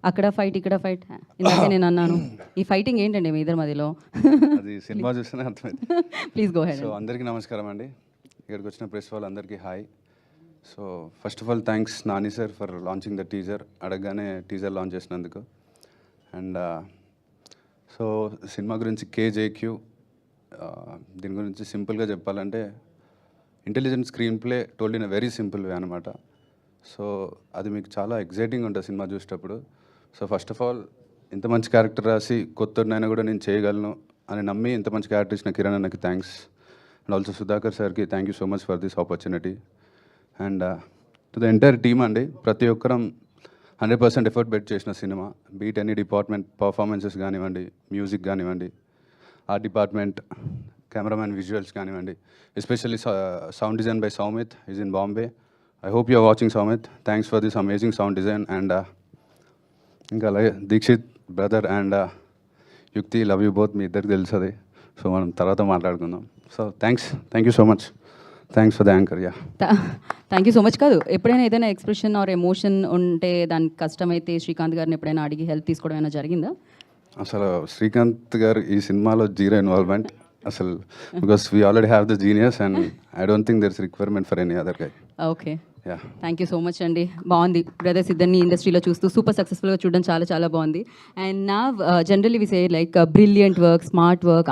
అక్కడ ఫైట్ ఇక్కడ ఫైట్ ఇందాకే నేను అన్నాను. ఈ ఫైటింగ్ ఏంటండి మీ ఇద్దరి మధ్యలో? అది సినిమా చూస్తేనే అర్థమైంది. Please go head. సో అందరికీ నమస్కారం అండి, ఇక్కడికి వచ్చిన ప్రెస్ వాళ్ళందరికీ hi. So first of all thanks Nani sir for launching the teaser, అడగగానే టీజర్ లాంచ్ చేసినందుకు. అండ్ సో సినిమా గురించి కేజేక్యూ, దీని గురించి సింపుల్గా చెప్పాలంటే intelligent screen play told in a very simple way అనమాట. సో అది మీకు చాలా ఎగ్జైటింగ్ ఉంటుంది సినిమా చూసేటప్పుడు. సో ఫస్ట్ ఆఫ్ ఆల్ ఇంత మంచి క్యారెక్టర్ రాసి కొత్తనైనా కూడా నేను చేయగలను అని నమ్మి ఇంత మంచి క్యారెక్టర్ ఇచ్చిన కిరణ్ అన్నకి థ్యాంక్స్. అండ్ ఆల్సో సుధాకర్ సార్కి thank you so much for this opportunity. And to the entire team అండి, ప్రతి ఒక్కరం 100% ఎఫర్ట్ పెట్టి చేసిన సినిమా. బీట్ ఎనీ డిపార్ట్మెంట్, పర్ఫార్మెన్సెస్ కానివ్వండి, మ్యూజిక్ కానివ్వండి, ఆర్ట్ డిపార్ట్మెంట్, కెమెరామ్యాన్, విజువల్స్ కానివ్వండి, especially sound design by Soumith is in Bombay. I hope you are watching Soumith. Thanks for this amazing sound design. And ఇంకా అలాగే Deekshith brother and Yukti, love you both, మీ ఇద్దరికి తెలుస్తుంది. So మనం తర్వాత మాట్లాడుకుందాం. So thank you so much. Thanks for the anchor. Yeah, thank you so much. కాదు, ఎప్పుడైనా ఏదైనా ఎక్స్ప్రెషన్ ఆర్ ఎమోషన్ ఉంటే దానికి కష్టమైతే శ్రీకాంత్ గారిని ఎప్పుడైనా అడిగి హెల్ప్ తీసుకోవడం ఏమైనా జరిగిందా? అసలు శ్రీకాంత్ గారు ఈ సినిమాలో జీరో ఇన్వాల్వ్మెంట్ అసలు, because we already have the genius and I don't think there is requirement for any other guy. Okay, yeah, thank you so much అండి. బాగుంది, బ్రదర్స్ ఇద్దరిని ఇండస్ట్రీలో చూస్తూ సూపర్ సక్సెస్ఫుల్గా చూడడం చాలా చాలా బాగుంది. అండ్ నా generally we say like brilliant work, smart work,